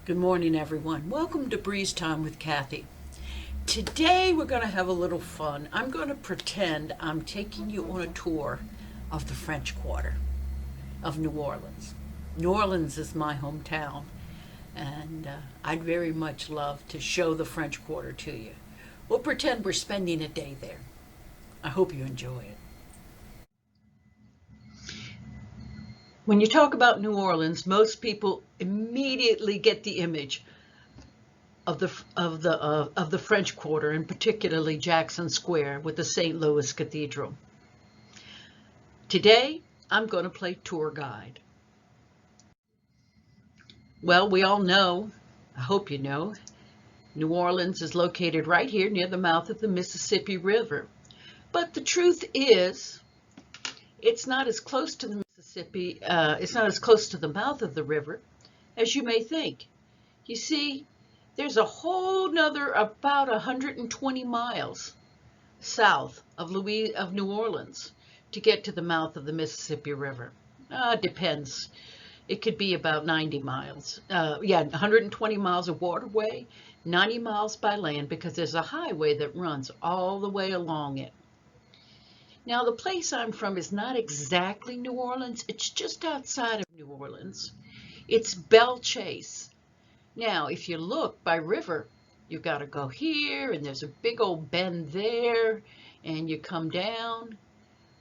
Good morning, everyone. Welcome to Breeze Time with Kathy. Today we're going to have a little fun. I'm going to pretend I'm taking you on a tour of the French Quarter of New Orleans. New Orleans is my hometown, and I'd very much love to show the French Quarter to you. We'll pretend we're spending a day there. I hope you enjoy it. When you talk about New Orleans, most people immediately get the image of the French Quarter, and particularly Jackson Square with the St. Louis Cathedral. Today, I'm going to play tour guide. Well, we all know, I hope you know, New Orleans is located right here near the mouth of the Mississippi River. But the truth is, it's not as close to the Mississippi, it's not as close to the mouth of the river as you may think. You see, there's a whole nother about 120 miles south of New Orleans to get to the mouth of the Mississippi River. Depends. It could be about 90 miles. 120 miles of waterway, 90 miles by land, because there's a highway that runs all the way along it. Now, the place I'm from is not exactly New Orleans. It's just outside of New Orleans. It's Belle Chasse. Now, if you look by river, you've got to go here, and there's a big old bend there, and you come down.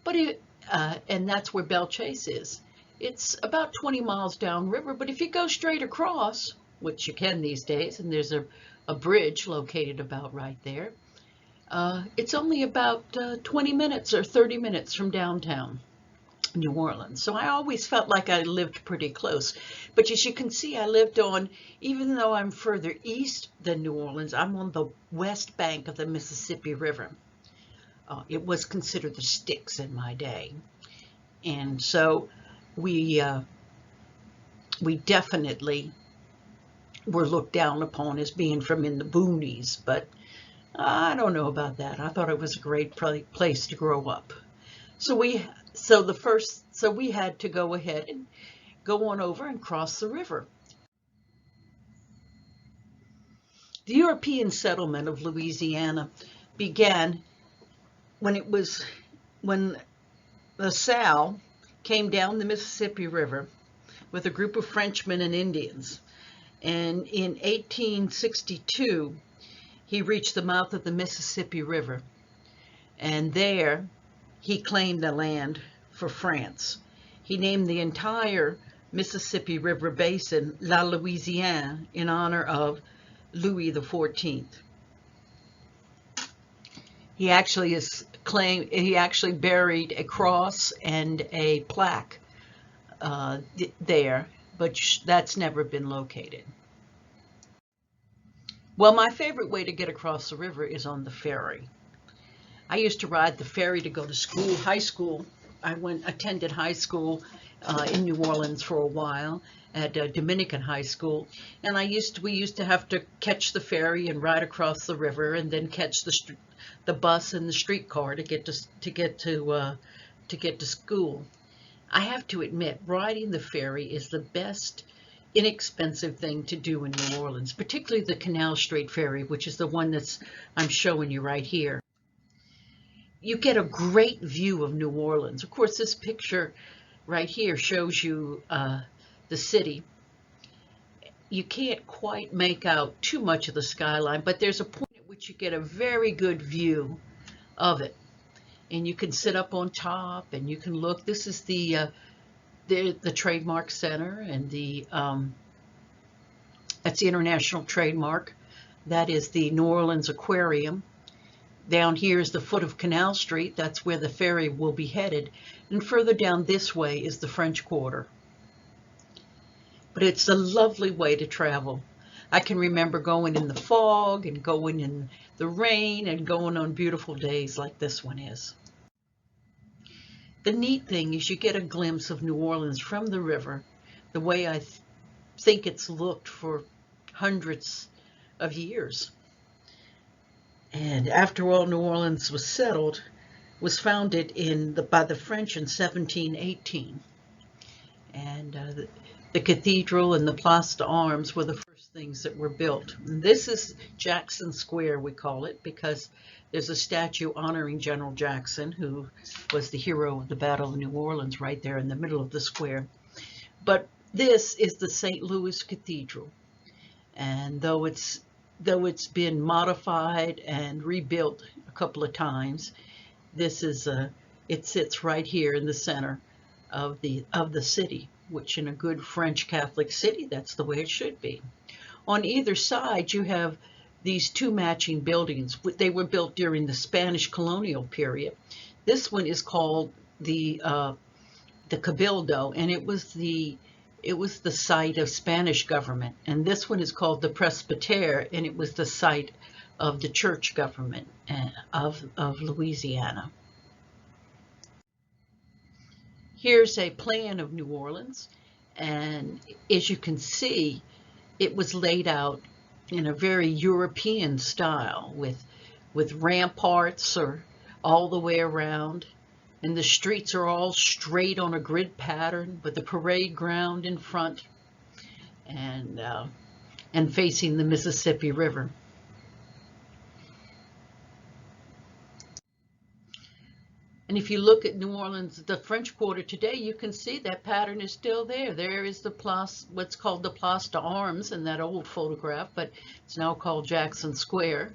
And that's where Belle Chasse is. It's about 20 miles downriver, but if you go straight across, which you can these days, and there's a bridge located about right there, it's only about 20 minutes or 30 minutes from downtown New Orleans. So I always felt like I lived pretty close. But as you can see, even though I'm further east than New Orleans, I'm on the west bank of the Mississippi River. It was considered the Styx in my day. And so we definitely were looked down upon as being from in the boonies, but I don't know about that. I thought it was a great place to grow up. So we had to go ahead and go on over and cross the river. The European settlement of Louisiana began when LaSalle came down the Mississippi River with a group of Frenchmen and Indians. And in 1862, he reached the mouth of the Mississippi River, and there he claimed the land for France. He named the entire Mississippi River basin La Louisiane in honor of Louis XIV. He actually buried a cross and a plaque there, but that's never been located. Well, my favorite way to get across the river is on the ferry. I used to ride the ferry to go to school, high school. I attended high school in New Orleans for a while at Dominican High School, and we used to have to catch the ferry and ride across the river, and then catch the bus and the streetcar to get to school. I have to admit, riding the ferry is the best inexpensive thing to do in New Orleans, particularly the Canal Street Ferry, which is the one I'm showing you right here. You get a great view of New Orleans. Of course, this picture right here shows you the city. You can't quite make out too much of the skyline, but there's a point at which you get a very good view of it. And you can sit up on top and you can look. This is the Trademark Center, and that's the International Trademark. That is the New Orleans Aquarium. Down here is the foot of Canal Street. That's where the ferry will be headed. And further down this way is the French Quarter. But it's a lovely way to travel. I can remember going in the fog and going in the rain and going on beautiful days like this one is. The neat thing is you get a glimpse of New Orleans from the river, the way I think it's looked for hundreds of years. And after all, New Orleans was founded by the French in 1718. And the cathedral and the Place d'Armes were the first things that were built. And this is Jackson Square, we call it, because there's a statue honoring General Jackson, who was the hero of the Battle of New Orleans, right there in the middle of the square. But this is the St. Louis Cathedral. And though it's been modified and rebuilt a couple of times, this is it sits right here in the center of the city, which in a good French Catholic city, that's the way it should be. On either side, you have these two matching buildings. They were built during the Spanish colonial period. This one is called the Cabildo, and it was the site of Spanish government. And this one is called the Presbytere, and it was the site of the church government of Louisiana. Here's a plan of New Orleans, and as you can see, it was laid out in a very European style with ramparts or all the way around, and the streets are all straight on a grid pattern with the parade ground in front and facing the Mississippi River. And if you look at New Orleans, the French Quarter today, you can see that pattern is still there. There is the Place, what's called the Place d'Armes in that old photograph, but it's now called Jackson Square,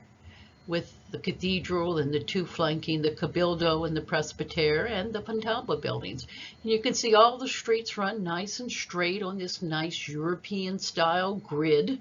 with the cathedral and the two flanking, the Cabildo and the Presbytere and the Pontalba buildings. And you can see all the streets run nice and straight on this nice European style grid.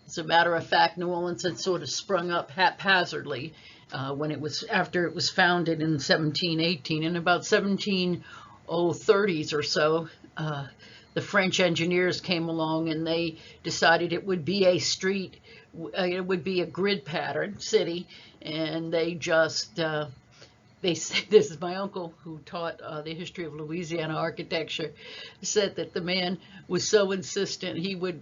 As a matter of fact, New Orleans had sort of sprung up haphazardly after it was founded in 1718. In about 1730s or so, the French engineers came along and they decided it would be a street, it would be a grid pattern city, and they just they said, this is my uncle who taught the history of Louisiana architecture, said that the man was so insistent he would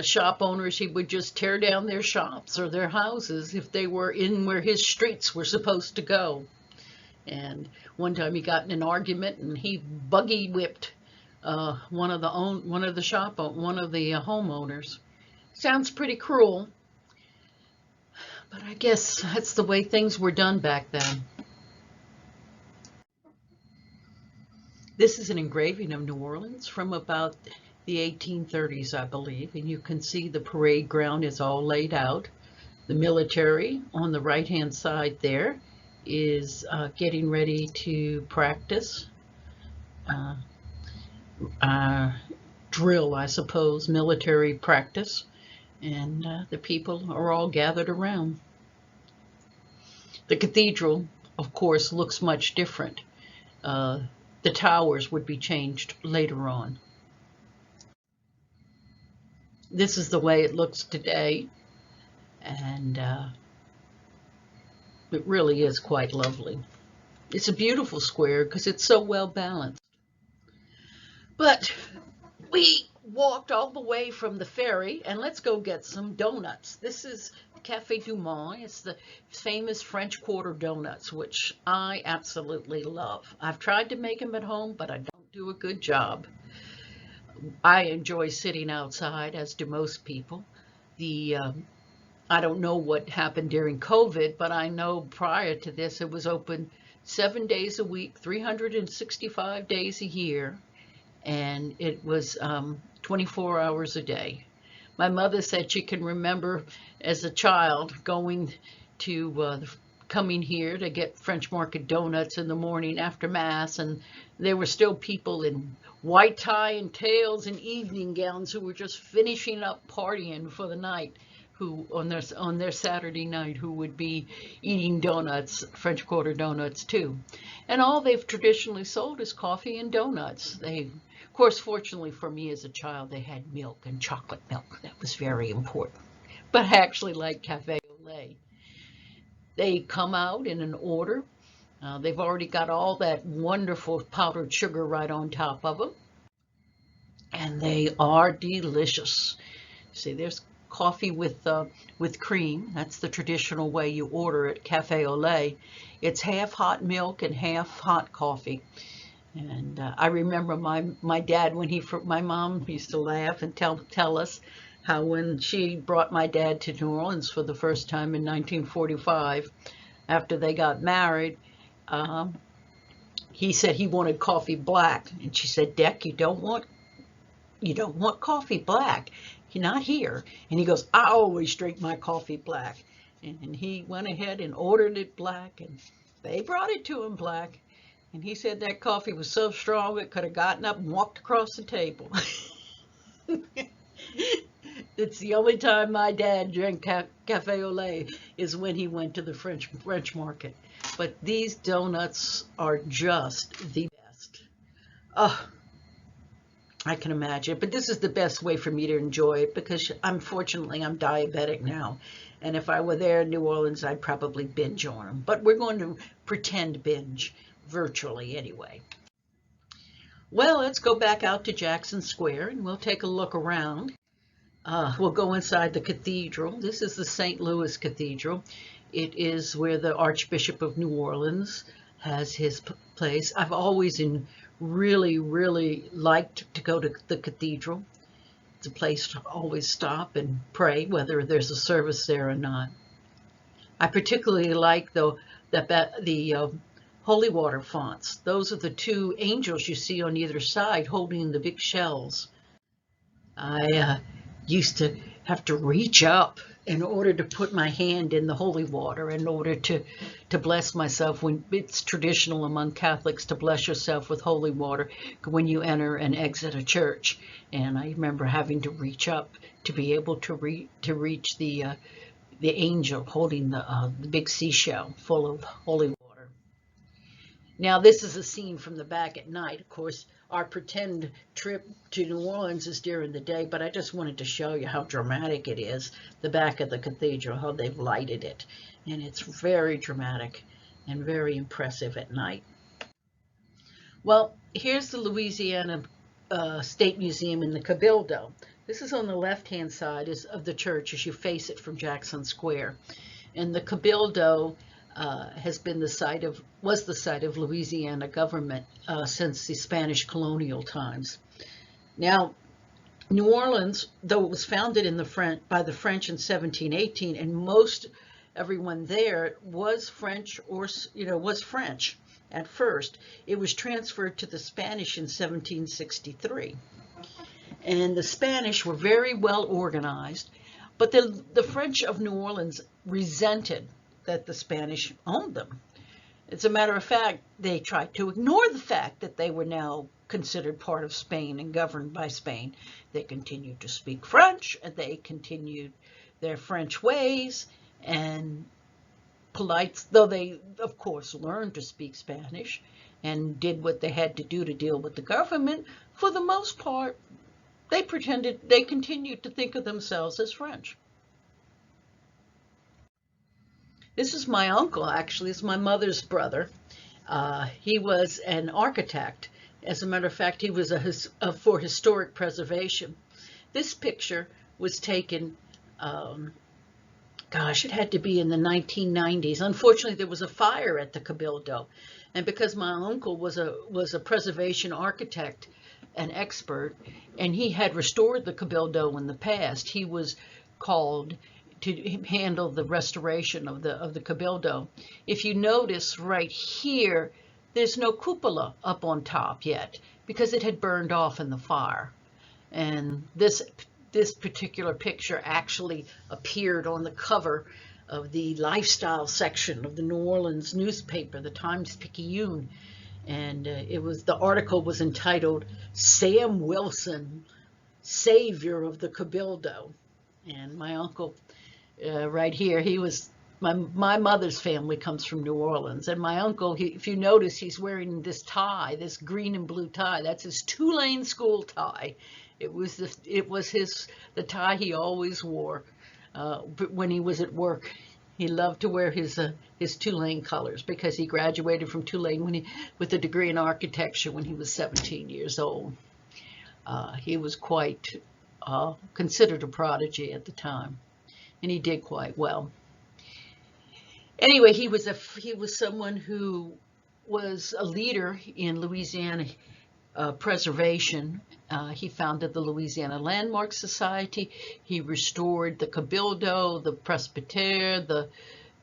shop owners, he would just tear down their shops or their houses if they were in where his streets were supposed to go. And one time he got in an argument and he buggy whipped one of the homeowners. Sounds pretty cruel, but I guess that's the way things were done back then. This is an engraving of New Orleans from about the 1830s, I believe, and you can see the parade ground is all laid out. The military on the right-hand side there is getting ready to practice, drill, I suppose, military practice, and the people are all gathered around. The cathedral, of course, looks much different. The towers would be changed later on. This is the way it looks today, and it really is quite lovely. It's a beautiful square because it's so well balanced. But we walked all the way from the ferry, and let's go get some donuts. This is Café du Monde. It's the famous French Quarter donuts, which I absolutely love. I've tried to make them at home, but I don't do a good job. I enjoy sitting outside, as do most people. I don't know what happened during COVID, but I know prior to this it was open 7 days a week, 365 days a year, and it was 24 hours a day. My mother said she can remember as a child coming here to get French Market donuts in the morning after Mass, and there were still people in white tie and tails and evening gowns who were just finishing up partying for the night, who on their Saturday night, who would be eating donuts, French Quarter donuts too. And all they've traditionally sold is coffee and donuts. Of course, fortunately for me as a child, they had milk and chocolate milk. That was very important. But I actually like Café au lait. They come out in an order. They've already got all that wonderful powdered sugar right on top of them. And they are delicious. See, there's coffee with cream. That's the traditional way you order it, Café au lait. It's half hot milk and half hot coffee. And I remember my dad, my mom used to laugh and tell us how when she brought my dad to New Orleans for the first time in 1945, after they got married, um, he said he wanted coffee black, and she said, "Deck, you don't want coffee black. You're not here." And he goes, "I always drink my coffee black." And he went ahead and ordered it black, and they brought it to him black. And he said that coffee was so strong it could have gotten up and walked across the table. It's the only time my dad drank cafe au lait is when he went to the French market. But these donuts are just the best. Oh, I can imagine. But this is the best way for me to enjoy it because unfortunately I'm diabetic now. And if I were there in New Orleans, I'd probably binge on them. But we're going to pretend binge virtually anyway. Well, let's go back out to Jackson Square and we'll take a look around. We'll go inside the cathedral. This is the St. Louis Cathedral. It is where the Archbishop of New Orleans has his place. I've always really liked to go to the cathedral. It's a place to always stop and pray, whether there's a service there or not. I particularly like the holy water fonts. Those are the two angels you see on either side holding the big shells. I used to have to reach up in order to put my hand in the holy water in order to bless myself. When it's traditional among Catholics to bless yourself with holy water when you enter and exit a church. And I remember having to reach up to be able to reach the angel holding the big seashell full of holy water. Now, this is a scene from the back at night. Of course, our pretend trip to New Orleans is during the day, but I just wanted to show you how dramatic it is, the back of the cathedral, how they've lighted it. And it's very dramatic and very impressive at night. Well, here's the Louisiana State Museum in the Cabildo. This is on the left-hand side of the church as you face it from Jackson Square. And the Cabildo was the site of Louisiana government since the Spanish colonial times. Now, New Orleans, though it was founded by the French in 1718, and most everyone there was French was French at first, it was transferred to the Spanish in 1763. And the Spanish were very well organized, but the French of New Orleans resented that the Spanish owned them. As a matter of fact, they tried to ignore the fact that they were now considered part of Spain and governed by Spain. They continued to speak French, and they continued their French ways, and polite, though they, of course, learned to speak Spanish and did what they had to do to deal with the government, for the most part, they continued to think of themselves as French. This is my uncle, actually. It's my mother's brother. He was an architect. As a matter of fact, he was for historic preservation. This picture was taken, it had to be in the 1990s. Unfortunately, there was a fire at the Cabildo. And because my uncle was a preservation architect, an expert, and he had restored the Cabildo in the past, he was called to handle the restoration of the Cabildo. If you notice right here, there's no cupola up on top yet because it had burned off in the fire. And this particular picture actually appeared on the cover of the lifestyle section of the New Orleans newspaper, the Times-Picayune. And the article was entitled "Sam Wilson, Savior of the Cabildo." And my uncle, right here, he was, my mother's family comes from New Orleans, and my uncle, if you notice, he's wearing this tie, this green and blue tie. That's his Tulane school tie. It was the tie he always wore when he was at work. He loved to wear his Tulane colors because he graduated from Tulane with a degree in architecture when he was 17 years old. He was quite considered a prodigy at the time, and he did quite well. Anyway, he was someone who was a leader in Louisiana preservation. He founded the Louisiana Landmark Society. He restored the Cabildo, the Presbytère, the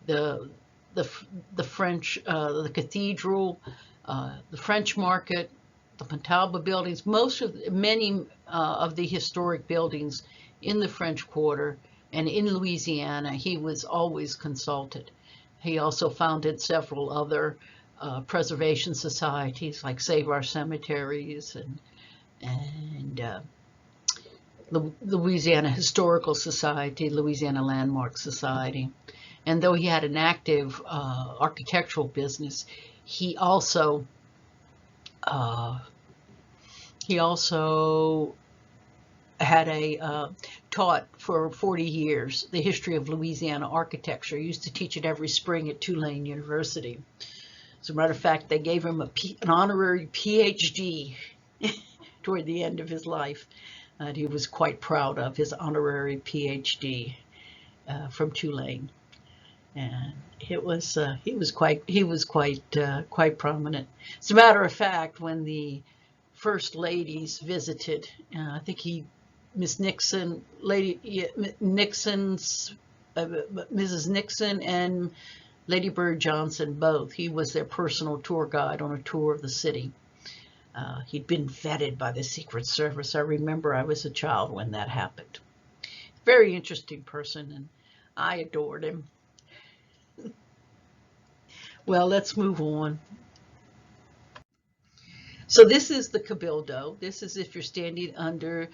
the the French, the cathedral, the French Market, the Montalba buildings. Many of the historic buildings in the French Quarter and in Louisiana, he was always consulted. He also founded several other preservation societies like Save Our Cemeteries and Louisiana Historical Society, Louisiana Landmark Society. And though he had an active architectural business, he also had taught for 40 years the history of Louisiana architecture. He used to teach it every spring at Tulane University. As a matter of fact, they gave him an honorary PhD toward the end of his life. He was quite proud of his honorary PhD from Tulane, and he was quite prominent. As a matter of fact, when the first ladies visited, I think Miss Nixon, Mrs. Nixon and Lady Bird Johnson both. He was their personal tour guide on a tour of the city. He'd been vetted by the Secret Service. I remember I was a child when that happened. Very interesting person, and I adored him. Well, let's move on. So this is the Cabildo. This is if you're standing under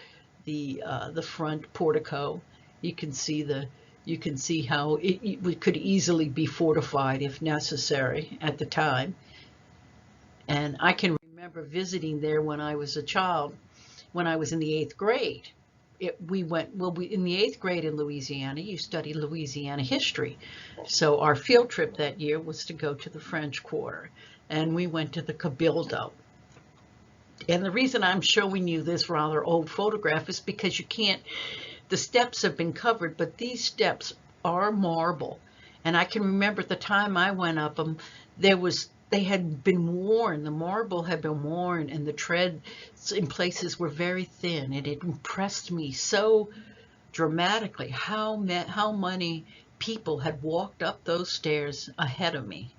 the front portico. You can see how it could easily be fortified if necessary at the time. And I can remember visiting there when I was a child, when I was in the 8th grade. In the 8th grade in Louisiana, you study Louisiana history. So our field trip that year was to go to the French Quarter, and we went to the Cabildo. And the reason I'm showing you this rather old photograph is because the steps have been covered, but these steps are marble. And I can remember at the time I went up them, they had been worn, the marble had been worn, and the treads in places were very thin. And it impressed me so dramatically how many people had walked up those stairs ahead of me.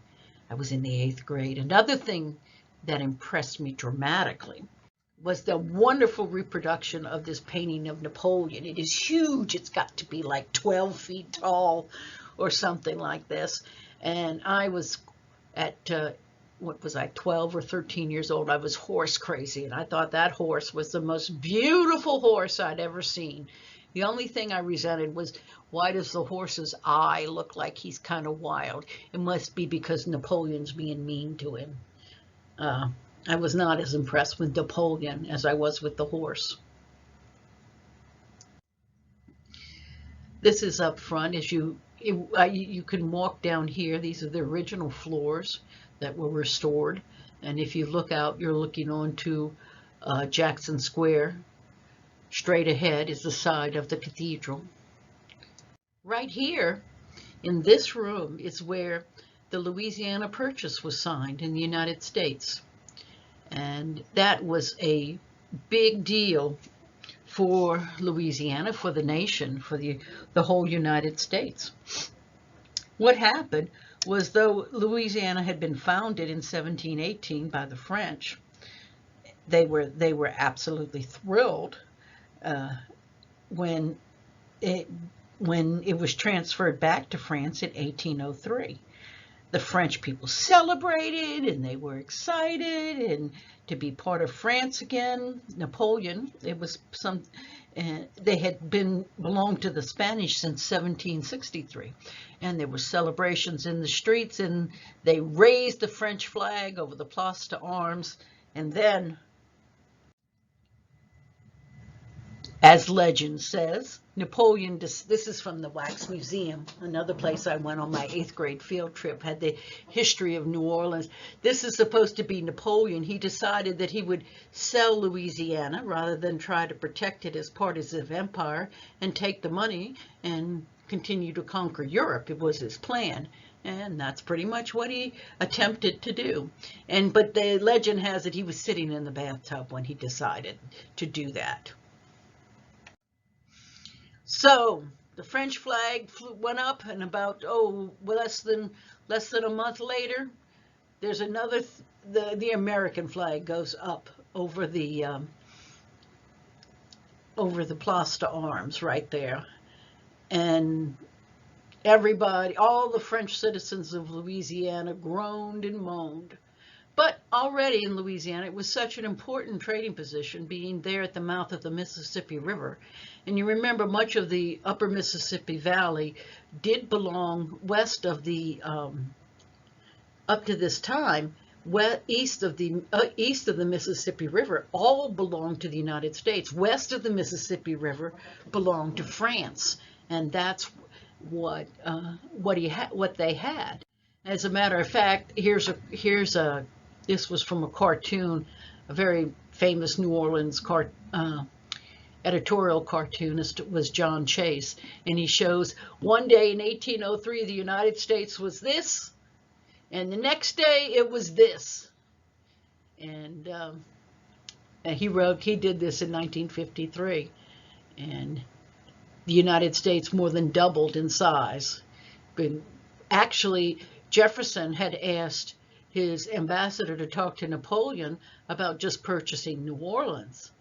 I was in the 8th grade. Another thing that impressed me dramatically was the wonderful reproduction of this painting of Napoleon. It is huge. It's got to be like 12 feet tall or something like this. And I was at, 12 or 13 years old. I was horse crazy, and I thought that horse was the most beautiful horse I'd ever seen. The only thing I resented was, why does the horse's eye look like he's kind of wild? It must be because Napoleon's being mean to him. I was not as impressed with Napoleon as I was with the horse. This is up front. As you can walk down here. These are the original floors that were restored. And if you look out, you're looking onto Jackson Square. Straight ahead is the side of the cathedral. Right here in this room is where the Louisiana Purchase was signed in the United States. And that was a big deal for Louisiana, for the nation, for the whole United States. What happened was, though Louisiana had been founded in 1718 by the French, they were absolutely thrilled when it was transferred back to France in 1803. The French people celebrated, and they were excited and to be part of France again. Napoleon, they had belonged to the Spanish since 1763, and there were celebrations in the streets, and they raised the French flag over the Place d'Armes, and then, as legend says, Napoleon, this is from the Wax Museum, another place I went on my 8th grade field trip, had the history of New Orleans. This is supposed to be Napoleon. He decided that he would sell Louisiana rather than try to protect it as part of his empire and take the money and continue to conquer Europe. It was his plan. And that's pretty much what he attempted to do. But the legend has it he was sitting in the bathtub when he decided to do that. So the French flag went up, and about less than a month later, there's another. The American flag goes up over the Place d'Armes right there, and everybody, all the French citizens of Louisiana groaned and moaned. But already in Louisiana, it was such an important trading position, being there at the mouth of the Mississippi River. And you remember much of the upper Mississippi Valley did belong west of the, up to this time, east of the Mississippi River, all belonged to the United States. West of the Mississippi River belonged to France, and that's what they had. As a matter of fact, this was from a cartoon. A very famous New Orleans editorial cartoonist was John Chase, and he shows one day in 1803 the United States was this, and the next day it was this. And he did this in 1953, and the United States more than doubled in size. But actually, Jefferson had asked his ambassador to talk to Napoleon about just purchasing New Orleans,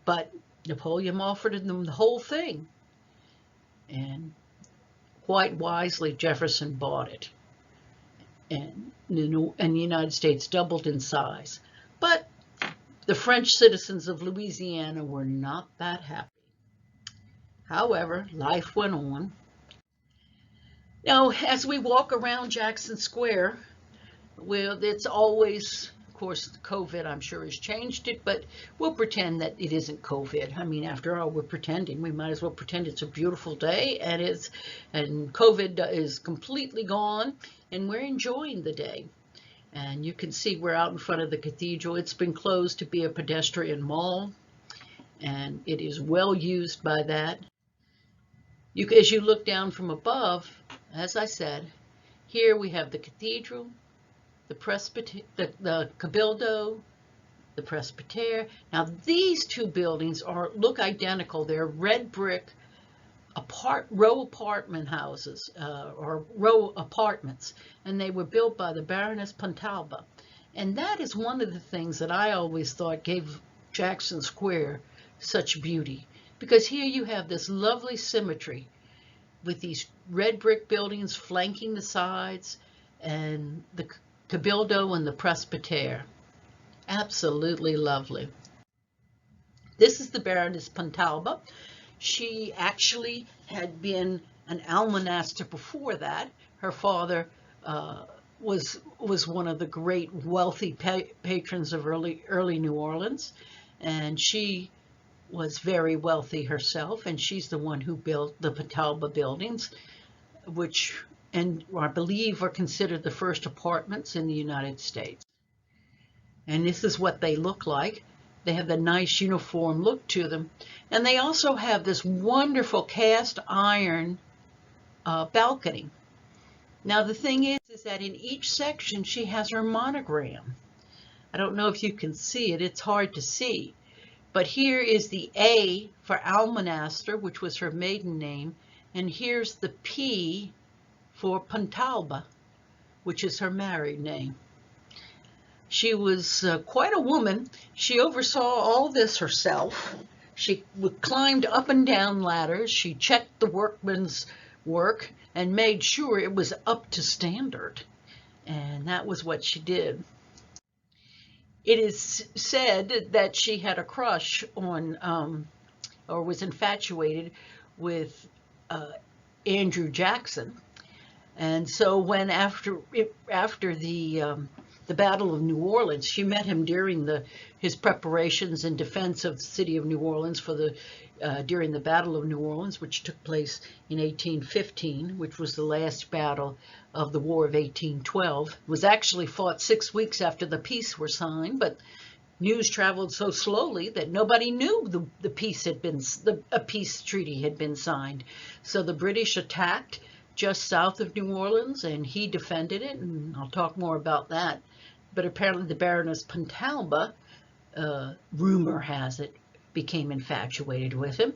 but Napoleon offered them the whole thing, and quite wisely Jefferson bought it, and the United States doubled in size. But the French citizens of Louisiana were not that happy. However, life went on. Now, as we walk around Jackson Square, well, it's always, of course, COVID, I'm sure, has changed it, but we'll pretend that it isn't COVID. I mean, after all, we're pretending. We might as well pretend it's a beautiful day, and COVID is completely gone, and we're enjoying the day. And you can see we're out in front of the cathedral. It's been closed to be a pedestrian mall, and it is well used by that. As you look down from above, as I said, here we have the cathedral, the Cabildo, the Presbytere. Now these two buildings look identical. They're red brick row apartment houses, or row apartments, and they were built by the Baroness Pontalba. And that is one of the things that I always thought gave Jackson Square such beauty, because here you have this lovely symmetry with these red brick buildings flanking the sides, and the Cabildo and the Presbytere. Absolutely lovely. This is the Baroness Pontalba. She actually had been an almonaster before that. Her father was one of the great wealthy patrons of early New Orleans, and she was very wealthy herself, and she's the one who built the Pontalba buildings, which I believe are considered the first apartments in the United States. And this is what they look like. They have the nice uniform look to them. And they also have this wonderful cast iron balcony. Now the thing is that in each section she has her monogram. I don't know if you can see it, it's hard to see. But here is the A for Almonaster, which was her maiden name, and here's the P for Pontalba, which is her married name. She was quite a woman. She oversaw all this herself. She climbed up and down ladders. She checked the workmen's work and made sure it was up to standard. And that was what she did. It is said that she had a crush on, or was infatuated with Andrew Jackson. And so when after the Battle of New Orleans, she met him during his preparations in defense of the city of New Orleans during the Battle of New Orleans, which took place in 1815, which was the last battle of the War of 1812. It was actually fought 6 weeks after the peace were signed, but news traveled so slowly that nobody knew a peace treaty had been signed. So the British attacked just south of New Orleans, and he defended it, and I'll talk more about that. But apparently the Baroness Pontalba, rumor has it, became infatuated with him.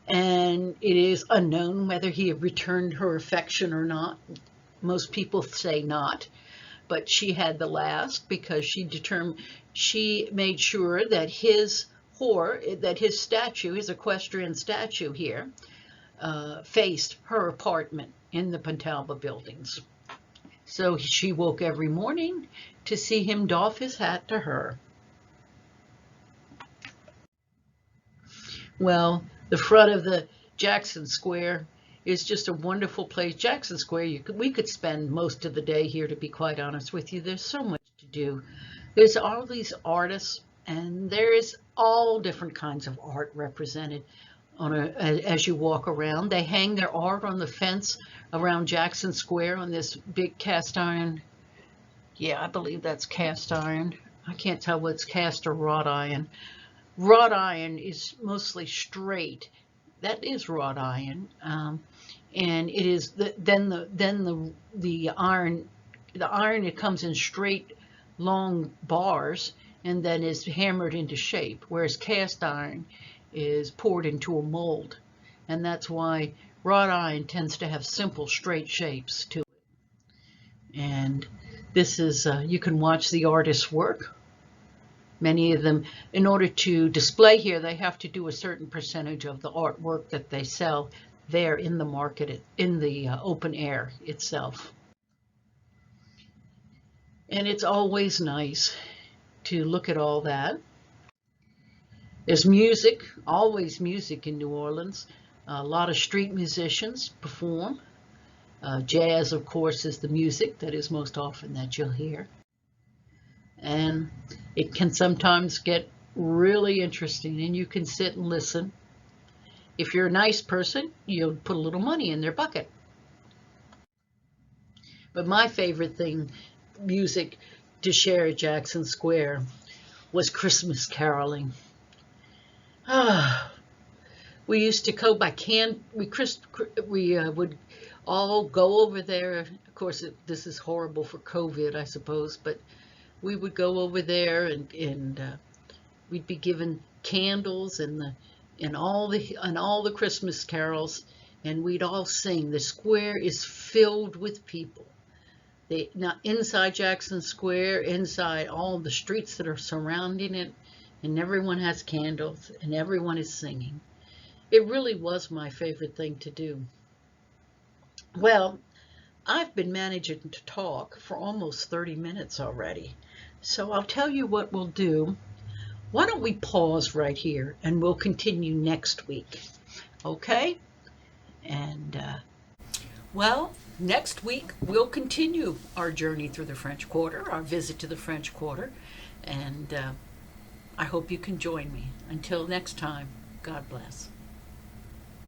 And it is unknown whether he returned her affection or not. Most people say not. But she had the last because she made sure that his statue, his equestrian statue here, faced her apartment in the Pontalba buildings. So she woke every morning to see him doff his hat to her. Well, the front of the Jackson Square is just a wonderful place. Jackson Square, we could spend most of the day here, to be quite honest with you. There's so much to do. There's all these artists, and there is all different kinds of art represented as you walk around. They hang their art on the fence around Jackson Square on this big cast iron. Yeah, I believe that's cast iron. I can't tell what's cast or wrought iron. Wrought iron is mostly straight. That is wrought iron. And it is then the iron, it comes in straight long bars and then is hammered into shape, whereas cast iron is poured into a mold, and that's why wrought iron tends to have simple straight shapes to it. And this is you can watch the artist's work. Many of them, in order to display here, they have to do a certain percentage of the artwork that they sell there in the market, in the open air itself. And it's always nice to look at all that. There's music, always music in New Orleans. A lot of street musicians perform. Jazz, of course, is the music that is most often that you'll hear. And it can sometimes get really interesting, and you can sit and listen. If you're a nice person, you'll put a little money in their bucket. But my favorite thing, music to share at Jackson Square, was Christmas caroling. We used to go by we would all go over there. Of course, this is horrible for COVID, I suppose, but we would go over there and we'd be given candles and all the Christmas carols, and we'd all sing. The square is filled with people. Not inside Jackson Square, inside all the streets that are surrounding it, and everyone has candles and everyone is singing. It really was my favorite thing to do. Well, I've been managing to talk for almost 30 minutes already. So I'll tell you what we'll do. Why don't we pause right here and we'll continue next week, okay? And, well, next week we'll continue our journey through the French Quarter, our visit to the French Quarter, and I hope you can join me. Until next time, God bless.